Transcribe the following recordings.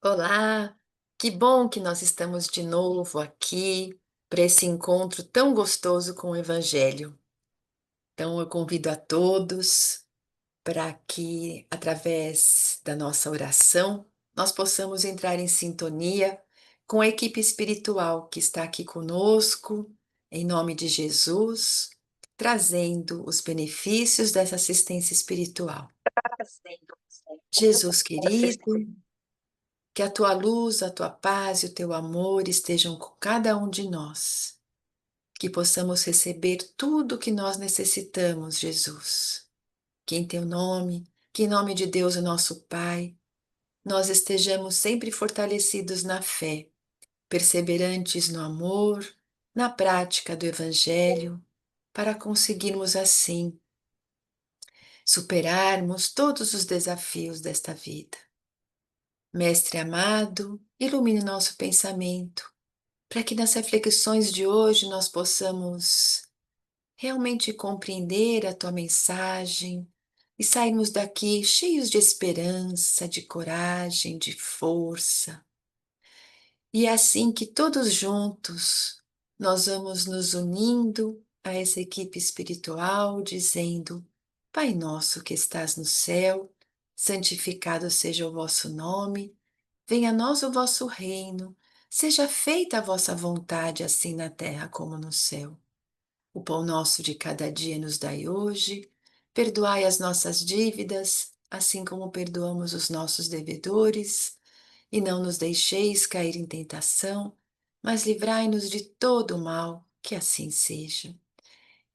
Olá, que bom que nós estamos de novo aqui para esse encontro tão gostoso com o Evangelho. Então, eu convido a todos para que, através da nossa oração, nós possamos entrar em sintonia com a equipe espiritual que está aqui conosco, em nome de Jesus, trazendo os benefícios dessa assistência espiritual. Jesus querido, que a tua luz, a tua paz e o teu amor estejam com cada um de nós. Que possamos receber tudo o que nós necessitamos, Jesus. Que em teu nome, que em nome de Deus, o nosso Pai, nós estejamos sempre fortalecidos na fé, perseverantes no amor, na prática do Evangelho, para conseguirmos assim superarmos todos os desafios desta vida. Mestre amado, ilumine nosso pensamento para que nas reflexões de hoje nós possamos realmente compreender a tua mensagem e sairmos daqui cheios de esperança, de coragem, de força. E é assim que todos juntos nós vamos nos unindo a essa equipe espiritual, dizendo: Pai nosso que estás no céu, santificado seja o vosso nome. Venha a nós o vosso reino, seja feita a vossa vontade, assim na terra como no céu. O pão nosso de cada dia nos dai hoje, perdoai as nossas dívidas, assim como perdoamos os nossos devedores, e não nos deixeis cair em tentação, mas livrai-nos de todo o mal, que assim seja.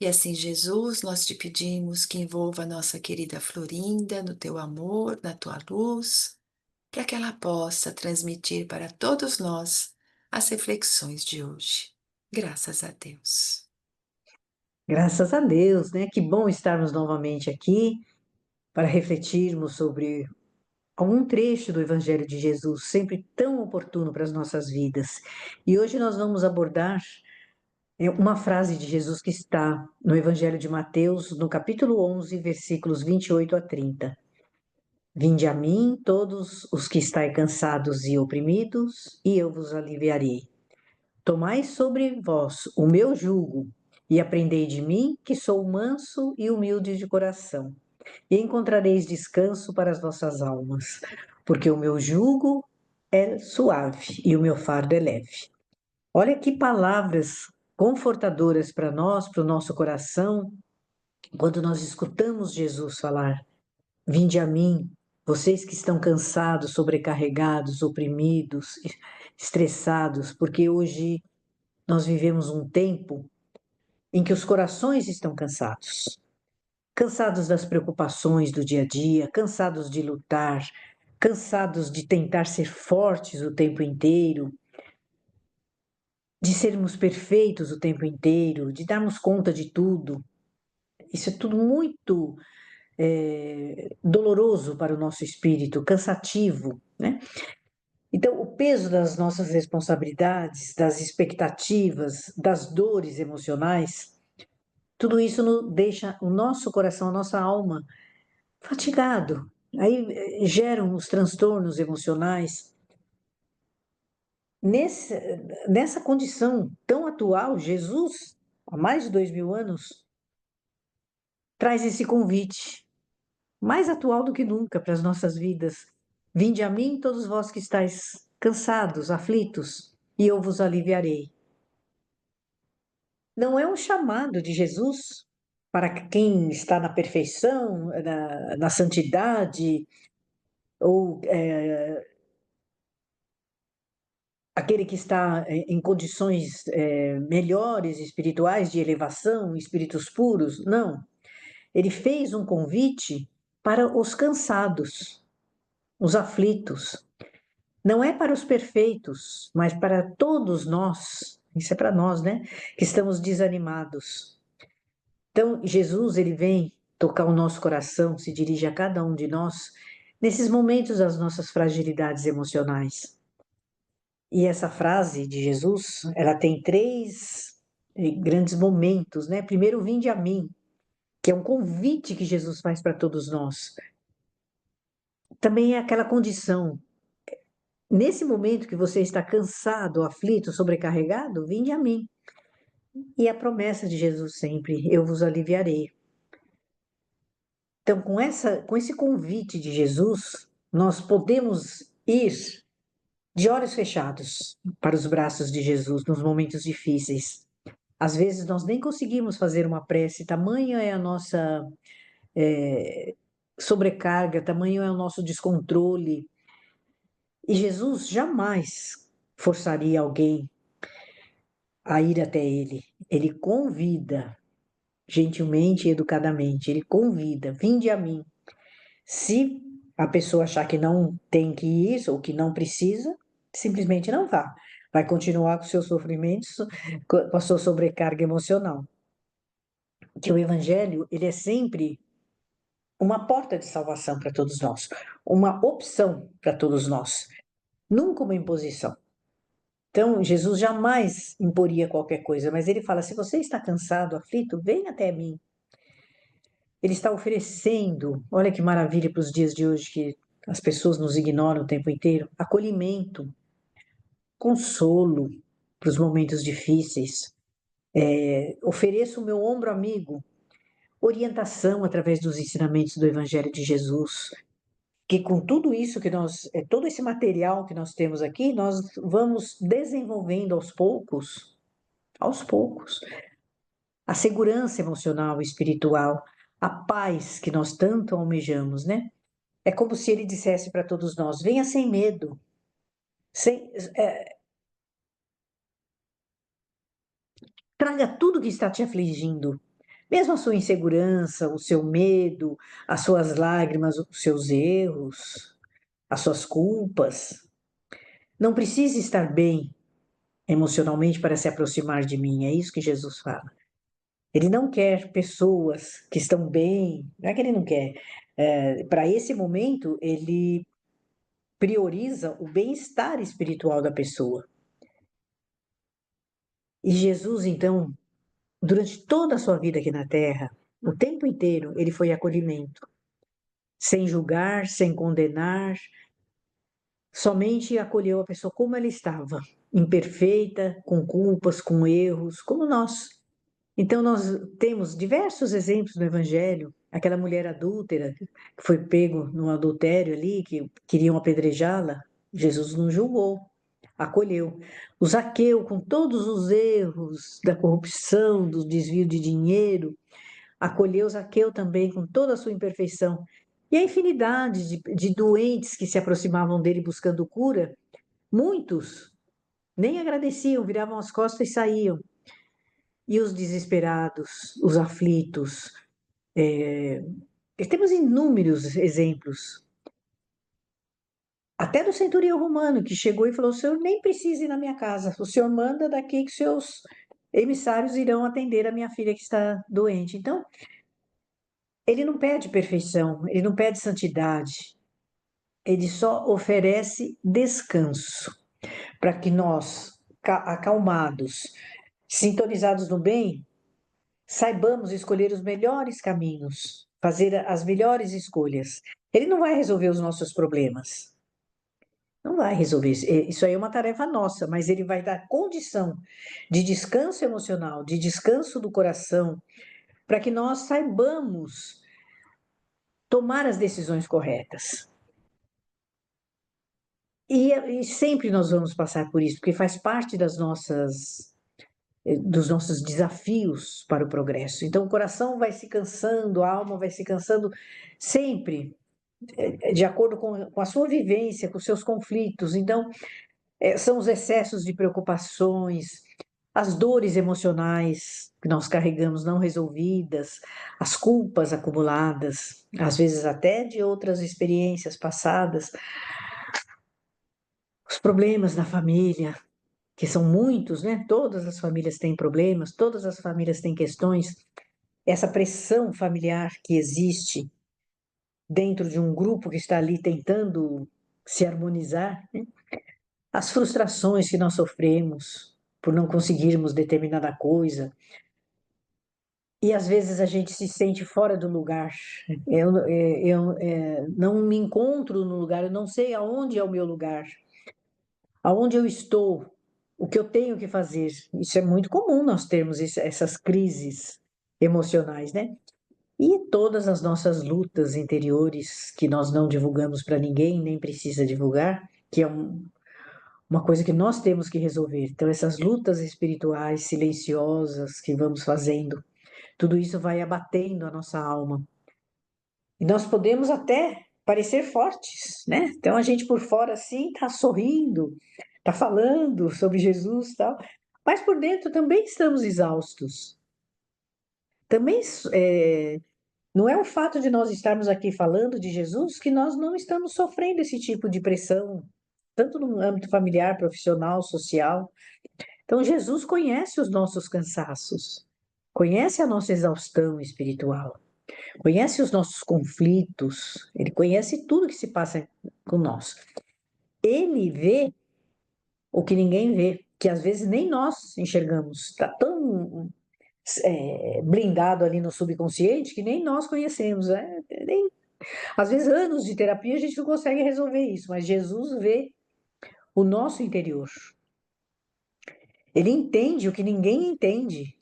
E assim, Jesus, nós te pedimos que envolva a nossa querida Florinda no teu amor, na tua luz, para que ela possa transmitir para todos nós as reflexões de hoje. Graças a Deus. Graças a Deus, né? Que bom estarmos novamente aqui para refletirmos sobre algum trecho do Evangelho de Jesus, sempre tão oportuno para as nossas vidas. E hoje nós vamos abordar uma frase de Jesus que está no Evangelho de Mateus, no capítulo 11, versículos 28 a 30. Vinde a mim, todos os que estáis cansados e oprimidos, e eu vos aliviarei. Tomai sobre vós o meu jugo e aprendei de mim, que sou manso e humilde de coração, e encontrareis descanso para as vossas almas, porque o meu jugo é suave e o meu fardo é leve. Olha que palavras confortadoras para nós, para o nosso coração, quando nós escutamos Jesus falar: Vinde a mim, vocês que estão cansados, sobrecarregados, oprimidos, estressados, porque hoje nós vivemos um tempo em que os corações estão cansados. Cansados das preocupações do dia a dia, cansados de lutar, cansados de tentar ser fortes o tempo inteiro, de sermos perfeitos o tempo inteiro, de darmos conta de tudo. Isso é tudo muito doloroso para o nosso espírito, cansativo, né? Então, o peso das nossas responsabilidades, das expectativas, das dores emocionais, tudo isso deixa o nosso coração, a nossa alma fatigado. Aí geram os transtornos emocionais. Nesse, Nessa condição tão atual, Jesus, há mais de 2000 anos, traz esse convite, mais atual do que nunca para as nossas vidas. Vinde a mim, todos vós que estáis cansados, aflitos, e eu vos aliviarei. Não é um chamado de Jesus para quem está na perfeição, na santidade, ou aquele que está em condições melhores espirituais, de elevação, espíritos puros. Não. Ele fez um convite para os cansados, os aflitos. Não é para os perfeitos, mas para todos nós. Isso é para nós, né? Que estamos desanimados. Então, Jesus, ele vem tocar o nosso coração, se dirige a cada um de nós nesses momentos das nossas fragilidades emocionais. E essa frase de Jesus, ela tem três grandes momentos, né? Primeiro, vinde a mim, que é um convite que Jesus faz para todos nós. Também é aquela condição, Nesse momento que você está cansado, aflito, sobrecarregado, vinde a mim. E a promessa de Jesus sempre, eu vos aliviarei. Então, com esse convite de Jesus, nós podemos ir de olhos fechados para os braços de Jesus nos momentos difíceis. Às vezes nós nem conseguimos fazer uma prece, tamanha é a nossa sobrecarga, tamanho é o nosso descontrole. E Jesus jamais forçaria alguém a ir até ele. Ele convida, gentilmente e educadamente, ele convida, vinde a mim. Se a pessoa achar que não tem que ir ou que não precisa, simplesmente não vá. Vai continuar com seus sofrimentos, com a sua sobrecarga emocional. Que o evangelho, ele é sempre uma porta de salvação para todos nós, uma opção para todos nós, nunca uma imposição. Então, Jesus jamais imporia qualquer coisa, mas ele fala: se você está cansado, aflito, vem até mim. Ele está oferecendo, olha que maravilha para os dias de hoje que as pessoas nos ignoram o tempo inteiro, acolhimento, consolo para os momentos difíceis. Ofereço o meu ombro amigo, orientação através dos ensinamentos do Evangelho de Jesus, que com tudo isso que todo esse material que nós temos aqui, nós vamos desenvolvendo aos poucos, a segurança emocional e espiritual, a paz que nós tanto almejamos, né? É como se ele dissesse para todos nós: venha sem medo, sem, traga tudo que está te afligindo, mesmo a sua insegurança, o seu medo, as suas lágrimas, os seus erros, as suas culpas. Não precisa estar bem emocionalmente para se aproximar de mim, é isso que Jesus fala. Ele não quer pessoas que estão bem, não é que ele não quer. Para esse momento, ele prioriza o bem-estar espiritual da pessoa. E Jesus, então, durante toda a sua vida aqui na Terra, o tempo inteiro, ele foi acolhimento, sem julgar, sem condenar, somente acolheu a pessoa como ela estava, imperfeita, com culpas, com erros, como nós. Então, nós temos diversos exemplos no Evangelho. Aquela mulher adúltera que foi pego no adultério ali, que queriam apedrejá-la, Jesus não julgou, acolheu. O Zaqueu, com todos os erros da corrupção, do desvio de dinheiro, acolheu Zaqueu também com toda a sua imperfeição. E a infinidade de doentes que se aproximavam dele buscando cura, muitos nem agradeciam, viravam as costas e saíam. E os desesperados, os aflitos. Temos inúmeros exemplos. Até do centurião romano, que chegou e falou: o senhor nem precisa ir na minha casa, o senhor manda daqui que seus emissários irão atender a minha filha que está doente. Então, ele não pede perfeição, ele não pede santidade, ele só oferece descanso para que nós, acalmados, sintonizados no bem, saibamos escolher os melhores caminhos, fazer as melhores escolhas. Ele não vai resolver os nossos problemas. Não vai resolver. Isso aí é uma tarefa nossa, mas ele vai dar condição de descanso emocional, de descanso do coração, para que nós saibamos tomar as decisões corretas. E sempre nós vamos passar por isso, porque faz parte dos nossos desafios para o progresso. Então, o coração vai se cansando, a alma vai se cansando sempre, de acordo com a sua vivência, com os seus conflitos. Então, são os excessos de preocupações, as dores emocionais que nós carregamos não resolvidas, as culpas acumuladas, às vezes até de outras experiências passadas, os problemas na família, que são muitos, né? Todas as famílias têm problemas, todas as famílias têm questões. Essa pressão familiar que existe dentro de um grupo que está ali tentando se harmonizar, né? As frustrações que nós sofremos por não conseguirmos determinada coisa, e às vezes a gente se sente fora do lugar. Eu não me encontro no lugar, eu não sei aonde é o meu lugar. aonde eu estou, o que eu tenho que fazer. Isso é muito comum nós termos essas crises emocionais, né? E todas as nossas lutas interiores que nós não divulgamos para ninguém, nem precisa divulgar, que é uma coisa que nós temos que resolver. Então, essas lutas espirituais silenciosas que vamos fazendo, tudo isso vai abatendo a nossa alma. E nós podemos até parecer fortes, né? Então, a gente por fora assim está sorrindo, está falando sobre Jesus e tal, mas por dentro também estamos exaustos. Também não é o fato de nós estarmos aqui falando de Jesus que nós não estamos sofrendo esse tipo de pressão, tanto no âmbito familiar, profissional, social. Então, Jesus conhece os nossos cansaços, conhece a nossa exaustão espiritual, conhece os nossos conflitos, ele conhece tudo que se passa com nós. Ele vê o que ninguém vê, que às vezes nem nós enxergamos. Está tão blindado ali no subconsciente que nem nós conhecemos. Às vezes, anos de terapia a gente não consegue resolver isso, mas Jesus vê o nosso interior. Ele entende o que ninguém entende.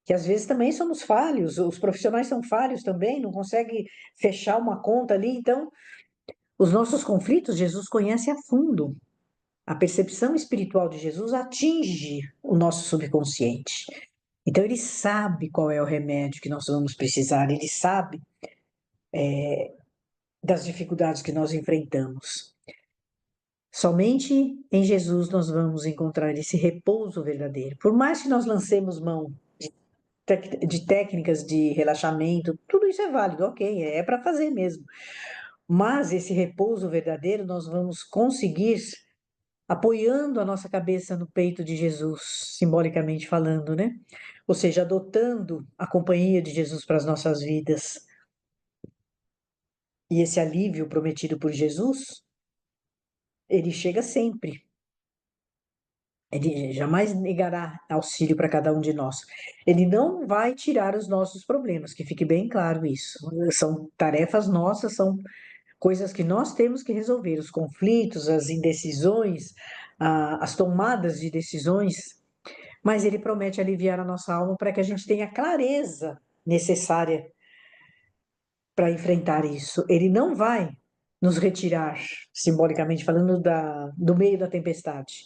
Que às vezes também somos falhos, os profissionais são falhos também, não conseguem fechar uma conta ali. Então, os nossos conflitos, Jesus conhece a fundo. A percepção espiritual de Jesus atinge o nosso subconsciente. Então, ele sabe qual é o remédio que nós vamos precisar, ele sabe das dificuldades que nós enfrentamos. Somente em Jesus nós vamos encontrar esse repouso verdadeiro. Por mais que nós lancemos mão de técnicas de relaxamento, tudo isso é válido, ok, é para fazer mesmo. Mas esse repouso verdadeiro nós vamos conseguir apoiando a nossa cabeça no peito de Jesus, simbolicamente falando, né? Ou seja, adotando a companhia de Jesus para as nossas vidas. E esse alívio prometido por Jesus, ele chega sempre. Ele jamais negará auxílio para cada um de nós. Ele não vai tirar os nossos problemas, que fique bem claro isso. São tarefas nossas, são coisas que nós temos que resolver. Os conflitos, as indecisões, as tomadas de decisões. Mas ele promete aliviar a nossa alma para que a gente tenha a clareza necessária para enfrentar isso. Ele não vai nos retirar, simbolicamente falando, do meio da tempestade,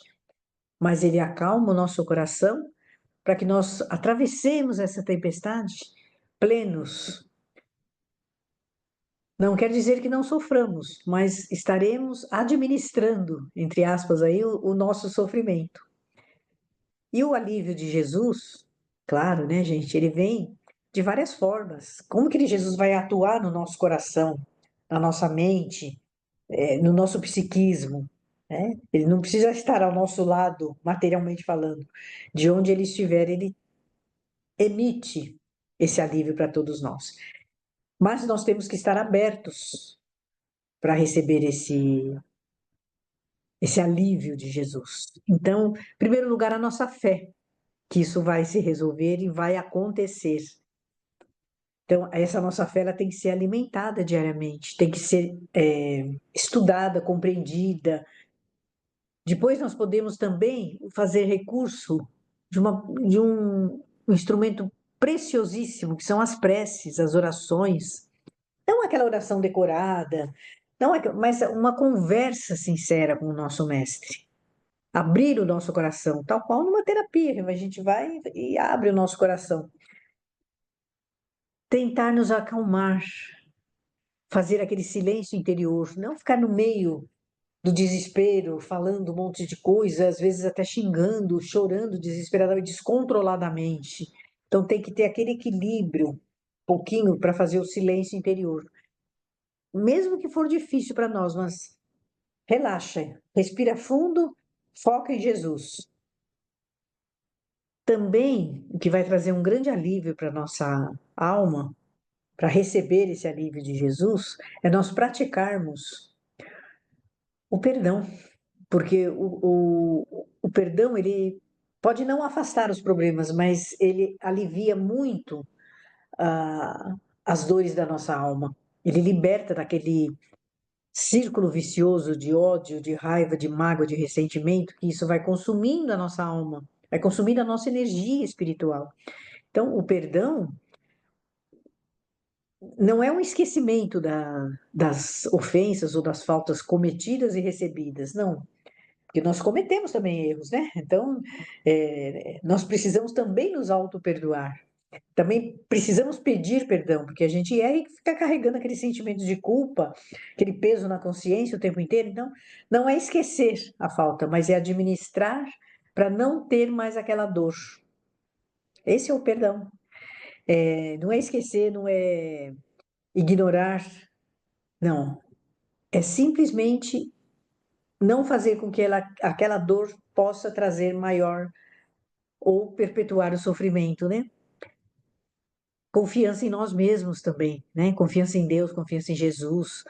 mas ele acalma o nosso coração para que nós atravessemos essa tempestade plenos. Não quer dizer que não soframos, mas estaremos administrando, entre aspas, aí, o nosso sofrimento. E o alívio de Jesus, claro, né, gente, ele vem de várias formas. Como que Jesus vai atuar no nosso coração, na nossa mente, no nosso psiquismo, né? Ele não precisa estar ao nosso lado, materialmente falando. De onde ele estiver, ele emite esse alívio para todos nós. Mas nós temos que estar abertos para receber esse alívio de Jesus. Então, em primeiro lugar, a nossa fé, que isso vai se resolver e vai acontecer. Então, essa nossa fé ela tem que ser alimentada diariamente, tem que ser estudada, compreendida. Depois, nós podemos também fazer recurso de um instrumento preciosíssimo, que são as preces, as orações. Não aquela oração decorada, não, mas uma conversa sincera com o nosso mestre. Abrir o nosso coração, tal qual numa terapia, a gente vai e abre o nosso coração. Tentar nos acalmar, fazer aquele silêncio interior, não ficar no meio do desespero, falando um monte de coisa, às vezes até xingando, chorando desesperadamente, descontroladamente. Então tem que ter aquele equilíbrio, um pouquinho, para fazer o silêncio interior. Mesmo que for difícil para nós, mas relaxa, respira fundo, foca em Jesus. Também o que vai trazer um grande alívio para nossa alma, para receber esse alívio de Jesus, é nós praticarmos o perdão, porque o perdão ele pode não afastar os problemas, mas ele alivia muito as dores da nossa alma. Ele liberta círculo vicioso de ódio, de raiva, de mágoa, de ressentimento, que isso vai consumindo a nossa alma, vai consumindo a nossa energia espiritual. Então, o perdão não é um esquecimento das ofensas ou das faltas cometidas e recebidas, não. Porque nós cometemos também erros, né? Então, nós precisamos também nos auto-perdoar. Também precisamos pedir perdão, porque a gente erra e fica carregando aquele sentimento de culpa, aquele peso na consciência o tempo inteiro. Então, não é esquecer a falta, mas é administrar para não ter mais aquela dor. Esse é o perdão. Não é esquecer, não é ignorar, não. É simplesmente não fazer com que aquela dor possa trazer maior ou perpetuar o sofrimento, né? Confiança em nós mesmos também, né? Confiança em Deus, confiança em Jesus,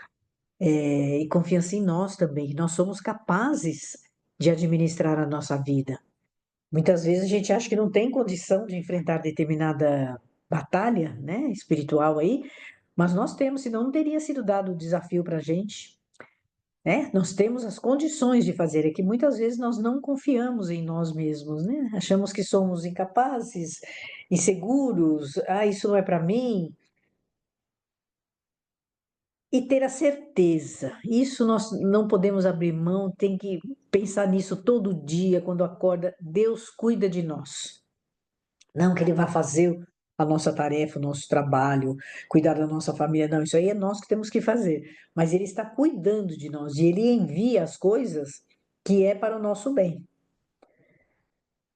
e confiança em nós também. Nós somos capazes de administrar a nossa vida. Muitas vezes a gente acha que não tem condição de enfrentar determinada batalha, né, espiritual aí, mas nós temos, senão não teria sido dado o desafio para a gente, né? Nós temos as condições de fazer, é que muitas vezes nós não confiamos em nós mesmos, né? Achamos que somos incapazes, inseguros, isso não é para mim. E ter a certeza, isso nós não podemos abrir mão, tem que pensar nisso todo dia, quando acorda, Deus cuida de nós. Não que Ele vá fazer a nossa tarefa, o nosso trabalho, cuidar da nossa família, não, isso aí é nós que temos que fazer. Mas Ele está cuidando de nós e Ele envia as coisas que é para o nosso bem.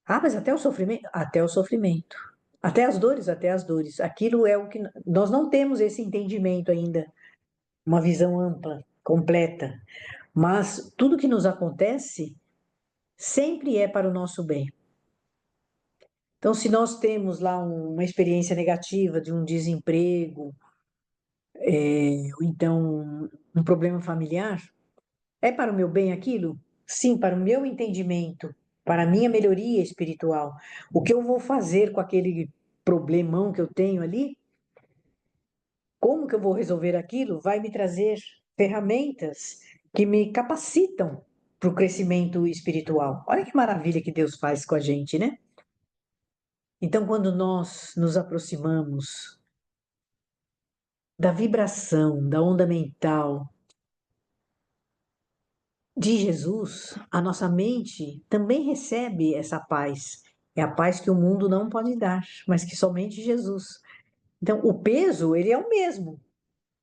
Mas até o sofrimento? Até o sofrimento. Até as dores? Até as dores. Aquilo é o que nós não temos esse entendimento ainda, uma visão ampla, completa. Mas tudo que nos acontece sempre é para o nosso bem. Então, se nós temos lá uma experiência negativa de um desemprego, ou então um problema familiar, é para o meu bem aquilo? Sim, para o meu entendimento, para a minha melhoria espiritual. O que eu vou fazer com aquele problemão que eu tenho ali? Como que eu vou resolver aquilo? Vai me trazer ferramentas que me capacitam para o crescimento espiritual. Olha que maravilha que Deus faz com a gente, né? Então, quando nós nos aproximamos da vibração, da onda mental de Jesus, a nossa mente também recebe essa paz. É a paz que o mundo não pode dar, mas que somente Jesus. Então, o peso, ele é o mesmo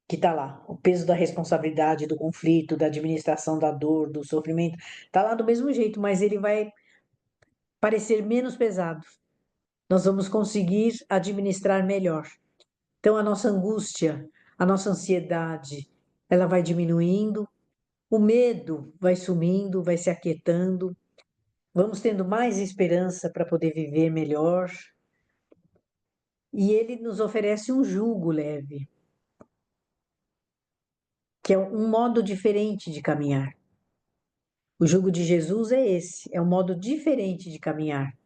que está lá. O peso da responsabilidade, do conflito, da administração da dor, do sofrimento, está lá do mesmo jeito, mas ele vai parecer menos pesado. Nós vamos conseguir administrar melhor. Então, a nossa angústia, a nossa ansiedade, ela vai diminuindo, o medo vai sumindo, vai se aquietando, vamos tendo mais esperança para poder viver melhor. E ele nos oferece um jugo leve, que é um modo diferente de caminhar. O jugo de Jesus é esse, é um modo diferente de caminhar,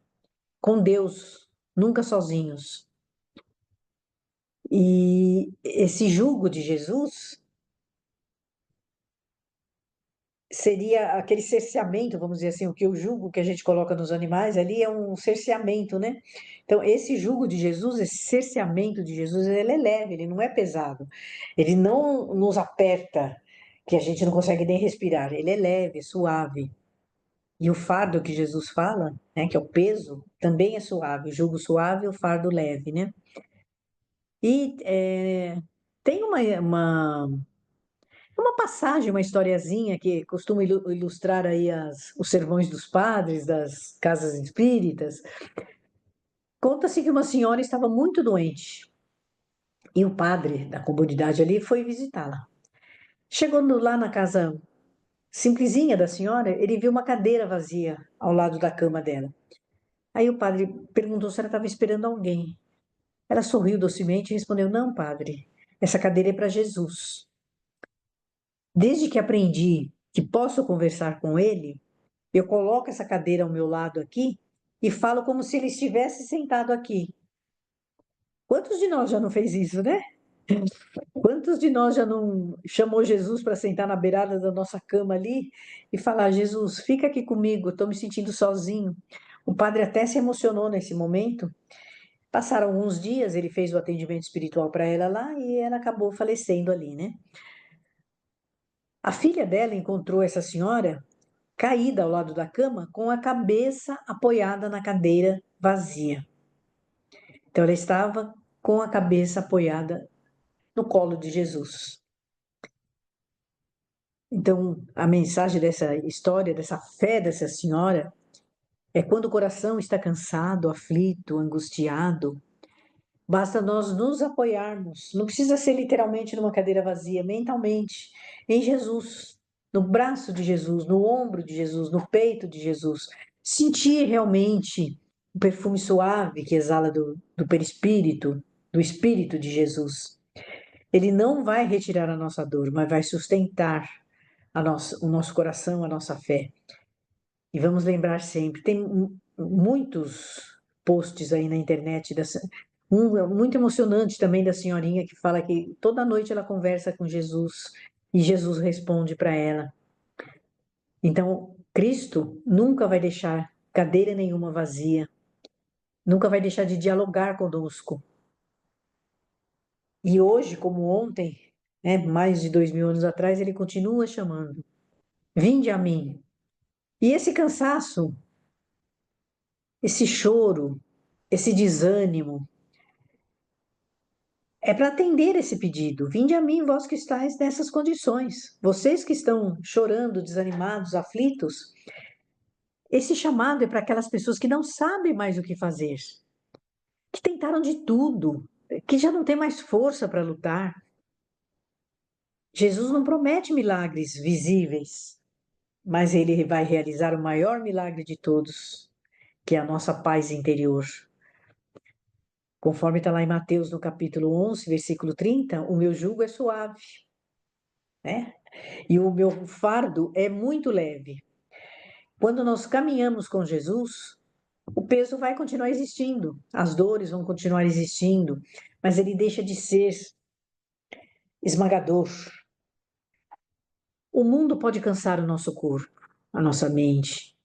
com Deus, nunca sozinhos. E esse jugo de Jesus seria aquele cerceamento, vamos dizer assim, o que o jugo que a gente coloca nos animais ali é um cerceamento, né? Então, esse jugo de Jesus, esse cerceamento de Jesus, ele é leve, ele não é pesado. Ele não nos aperta, que a gente não consegue nem respirar. Ele é leve, suave. E o fardo que Jesus fala, né, que é o peso, também é suave. O jugo suave e o fardo leve, né? E tem uma passagem, uma historiazinha que costuma ilustrar aí os sermões dos padres, das casas espíritas. Conta-se que uma senhora estava muito doente e o padre da comunidade ali foi visitá-la. Chegando lá na casa simplesinha da senhora, ele viu uma cadeira vazia ao lado da cama dela. Aí o padre perguntou se ela estava esperando alguém. Ela sorriu docemente e respondeu: Não, padre, essa cadeira é para Jesus. Desde que aprendi que posso conversar com ele, eu coloco essa cadeira ao meu lado aqui e falo como se ele estivesse sentado aqui. Quantos de nós já não fez isso, né? Quantos de nós já não chamou Jesus para sentar na beirada da nossa cama ali e falar: Jesus, fica aqui comigo, estou me sentindo sozinho. O padre até se emocionou nesse momento. Passaram alguns dias, ele fez o atendimento espiritual para ela lá e ela acabou falecendo ali, né? A filha dela encontrou essa senhora caída ao lado da cama, com a cabeça apoiada na cadeira vazia. Então ela estava com a cabeça apoiada no colo de Jesus. Então, a mensagem dessa história, dessa fé dessa senhora, é quando o coração está cansado, aflito, angustiado, basta nós nos apoiarmos, não precisa ser literalmente numa cadeira vazia, mentalmente, em Jesus, no braço de Jesus, no ombro de Jesus, no peito de Jesus. Sentir realmente o perfume suave que exala do perispírito, do espírito de Jesus. Ele não vai retirar a nossa dor, mas vai sustentar o nosso coração, a nossa fé. E vamos lembrar sempre, tem muitos posts aí na internet, um é muito emocionante também da senhorinha que fala que toda noite ela conversa com Jesus e Jesus responde para ela. Então, Cristo nunca vai deixar cadeira nenhuma vazia, nunca vai deixar de dialogar conosco. E hoje, como ontem, né, mais de 2000 anos atrás, ele continua chamando: vinde a mim. E esse cansaço, esse choro, esse desânimo, é para atender esse pedido. Vinde a mim, vós que estáis nessas condições. Vocês que estão chorando, desanimados, aflitos, esse chamado é para aquelas pessoas que não sabem mais o que fazer, que tentaram de tudo, que já não tem mais força para lutar. Jesus não promete milagres visíveis, mas ele vai realizar o maior milagre de todos, que é a nossa paz interior. Conforme está lá em Mateus, no capítulo 11, versículo 30, o meu jugo é suave, né? E o meu fardo é muito leve. Quando nós caminhamos com Jesus, o peso vai continuar existindo, as dores vão continuar existindo, mas ele deixa de ser esmagador. O mundo pode cansar o nosso corpo, a nossa mente,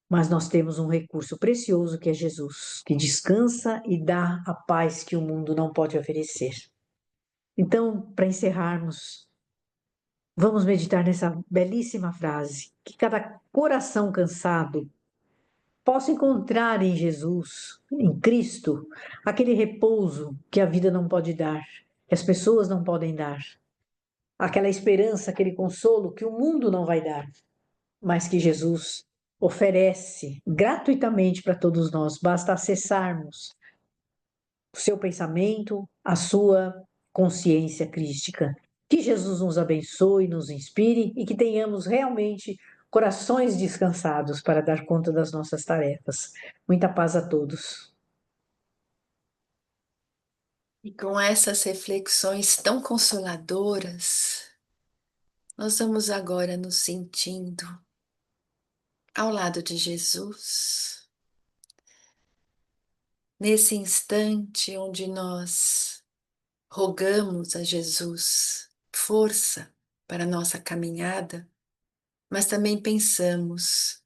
mas nós temos um recurso precioso que é Jesus, que descansa e dá a paz que o mundo não pode oferecer. Então, para encerrarmos, vamos meditar nessa belíssima frase: que cada coração cansado possa encontrar em Jesus, em Cristo, aquele repouso que a vida não pode dar, que as pessoas não podem dar, aquela esperança, aquele consolo que o mundo não vai dar, mas que Jesus oferece gratuitamente para todos nós. Basta acessarmos o seu pensamento, a sua consciência crística. Que Jesus nos abençoe, nos inspire e que tenhamos realmente corações descansados para dar conta das nossas tarefas. Muita paz a todos. E com essas reflexões tão consoladoras, nós vamos agora nos sentindo ao lado de Jesus, nesse instante onde nós rogamos a Jesus força para a nossa caminhada, mas também pensamos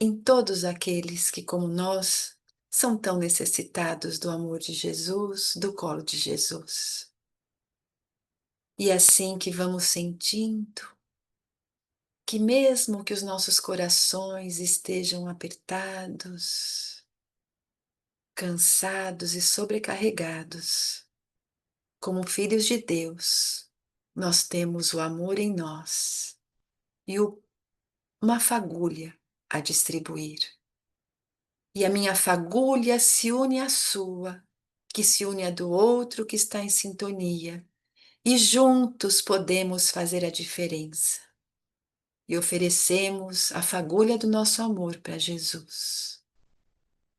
em todos aqueles que, como nós, são tão necessitados do amor de Jesus, do colo de Jesus. E assim que vamos sentindo que mesmo que os nossos corações estejam apertados, cansados e sobrecarregados, como filhos de Deus, nós temos o amor em nós e uma fagulha a distribuir. E a minha fagulha se une à sua, que se une à do outro que está em sintonia, e juntos podemos fazer a diferença. E oferecemos a fagulha do nosso amor para Jesus.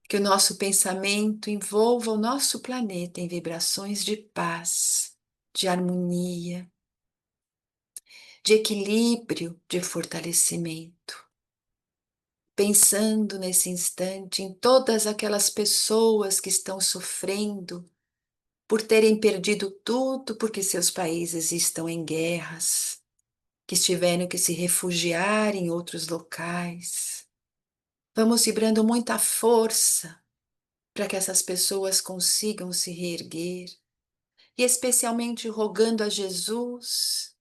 Que o nosso pensamento envolva o nosso planeta em vibrações de paz, de harmonia, de equilíbrio, de fortalecimento. Pensando nesse instante em todas aquelas pessoas que estão sofrendo por terem perdido tudo porque seus países estão em guerras, que tiveram que se refugiar em outros locais. Vamos vibrando muita força para que essas pessoas consigam se reerguer, e especialmente rogando a Jesus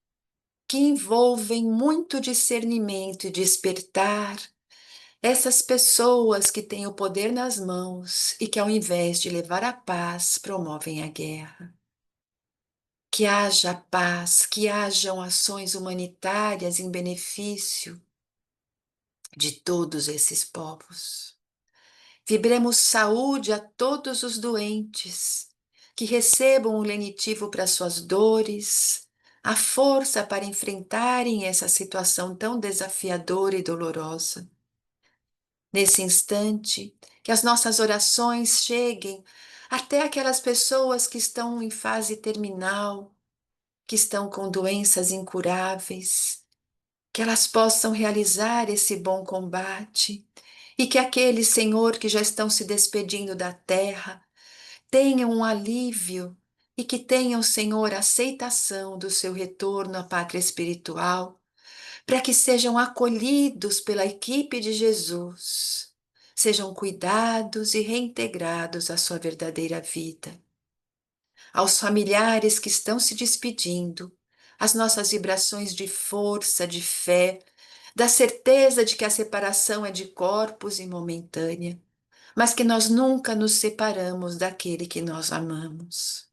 que envolvem muito discernimento e despertar essas pessoas que têm o poder nas mãos e que, ao invés de levar a paz, promovem a guerra. Que haja paz, que hajam ações humanitárias em benefício de todos esses povos. Vibremos saúde a todos os doentes, que recebam o lenitivo para suas dores, a força para enfrentarem essa situação tão desafiadora e dolorosa. Nesse instante, que as nossas orações cheguem até aquelas pessoas que estão em fase terminal, que estão com doenças incuráveis, que elas possam realizar esse bom combate e que aqueles, Senhor, que já estão se despedindo da terra, tenham um alívio e que tenham, Senhor, aceitação do seu retorno à pátria espiritual, para que sejam acolhidos pela equipe de Jesus, sejam cuidados e reintegrados à sua verdadeira vida. Aos familiares que estão se despedindo, as nossas vibrações de força, de fé, da certeza de que a separação é de corpos e momentânea, mas que nós nunca nos separamos daquele que nós amamos.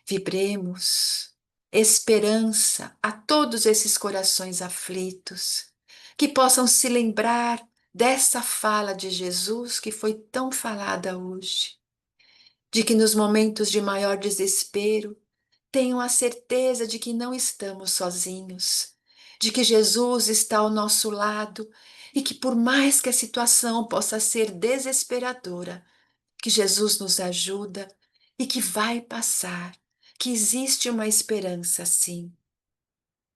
Vibremos esperança a todos esses corações aflitos, que possam se lembrar dessa fala de Jesus que foi tão falada hoje, de que nos momentos de maior desespero tenham a certeza de que não estamos sozinhos, de que Jesus está ao nosso lado e que, por mais que a situação possa ser desesperadora, que Jesus nos ajuda e que vai passar, que existe uma esperança sim.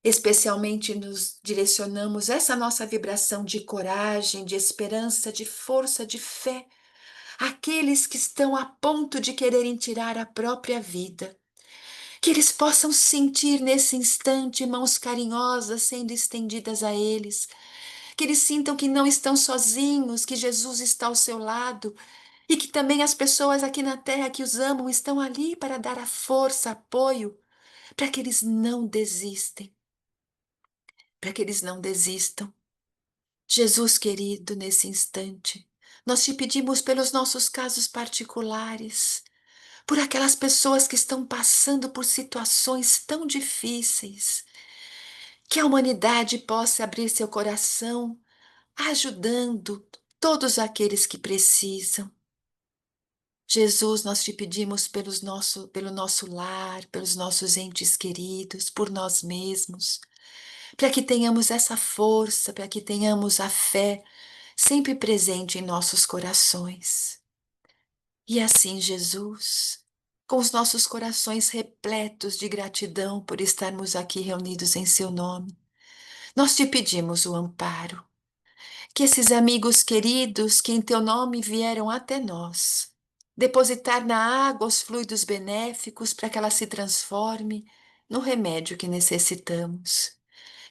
Especialmente nos direcionamos essa nossa vibração de coragem, de esperança, de força, de fé, àqueles que estão a ponto de quererem tirar a própria vida. Que eles possam sentir nesse instante mãos carinhosas sendo estendidas a eles, que eles sintam que não estão sozinhos, que Jesus está ao seu lado e que também as pessoas aqui na terra que os amam estão ali para dar a força, apoio, para que eles não desistem, para que eles não desistam. Jesus querido, nesse instante, nós te pedimos pelos nossos casos particulares, por aquelas pessoas que estão passando por situações tão difíceis, que a humanidade possa abrir seu coração, ajudando todos aqueles que precisam. Jesus, nós te pedimos pelo nosso lar, pelos nossos entes queridos, por nós mesmos, para que tenhamos essa força, para que tenhamos a fé sempre presente em nossos corações. E assim, Jesus, com os nossos corações repletos de gratidão por estarmos aqui reunidos em seu nome, nós te pedimos o amparo, que esses amigos queridos que em teu nome vieram até nós, depositar na água os fluidos benéficos para que ela se transforme no remédio que necessitamos.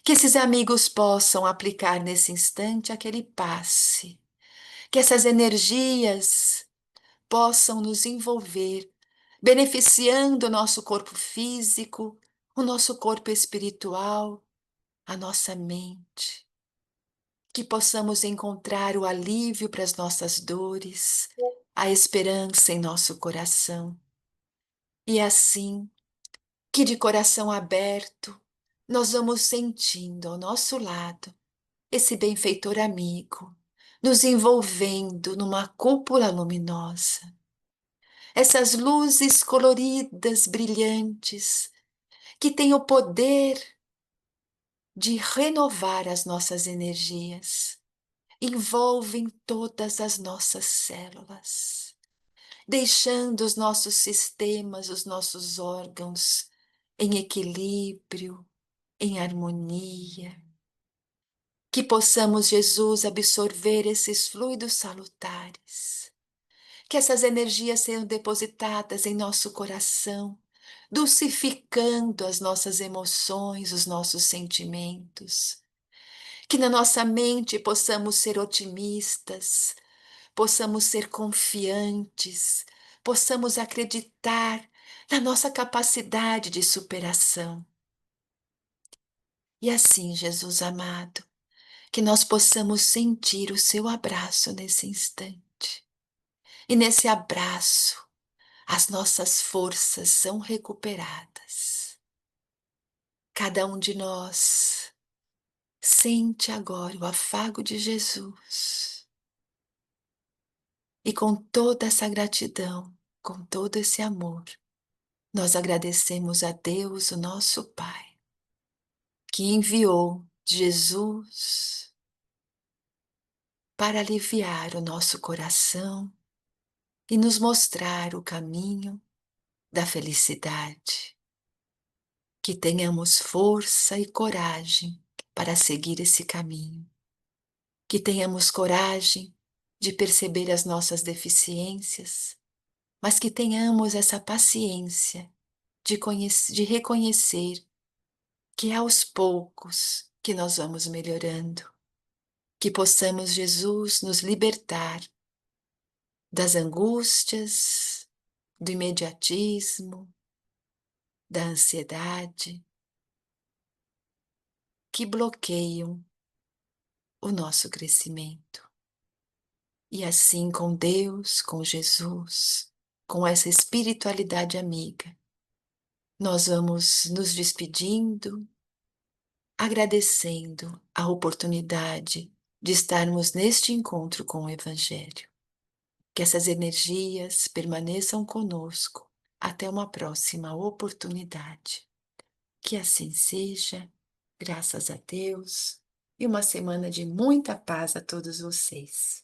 Que esses amigos possam aplicar nesse instante aquele passe, que essas energias possam nos envolver, beneficiando o nosso corpo físico, o nosso corpo espiritual, a nossa mente. Que possamos encontrar o alívio para as nossas dores, a esperança em nosso coração. E assim, que de coração aberto, nós vamos sentindo ao nosso lado esse benfeitor amigo, nos envolvendo numa cúpula luminosa. Essas luzes coloridas, brilhantes, que têm o poder de renovar as nossas energias, envolvem todas as nossas células, deixando os nossos sistemas, os nossos órgãos em equilíbrio, em harmonia. Que possamos, Jesus, absorver esses fluidos salutares, Que essas energias sejam depositadas em nosso coração, dulcificando as nossas emoções, os nossos sentimentos. Que na nossa mente possamos ser otimistas, possamos ser confiantes, possamos acreditar na nossa capacidade de superação. E assim, Jesus amado, que nós possamos sentir o seu abraço nesse instante. E nesse abraço, as nossas forças são recuperadas. Cada um de nós sente agora o afago de Jesus. E com toda essa gratidão, com todo esse amor, nós agradecemos a Deus, o nosso Pai, que enviou Jesus para aliviar o nosso coração e nos mostrar o caminho da felicidade. Que tenhamos força e coragem para seguir esse caminho. Que tenhamos coragem de perceber as nossas deficiências, mas que tenhamos essa paciência de reconhecer que é aos poucos que nós vamos melhorando. Que possamos, Jesus, nos libertar das angústias, do imediatismo, da ansiedade, que bloqueiam o nosso crescimento. E assim, com Deus, com Jesus, com essa espiritualidade amiga, nós vamos nos despedindo, agradecendo a oportunidade de estarmos neste encontro com o Evangelho. Que essas energias permaneçam conosco até uma próxima oportunidade. Que assim seja, graças a Deus, e uma semana de muita paz a todos vocês.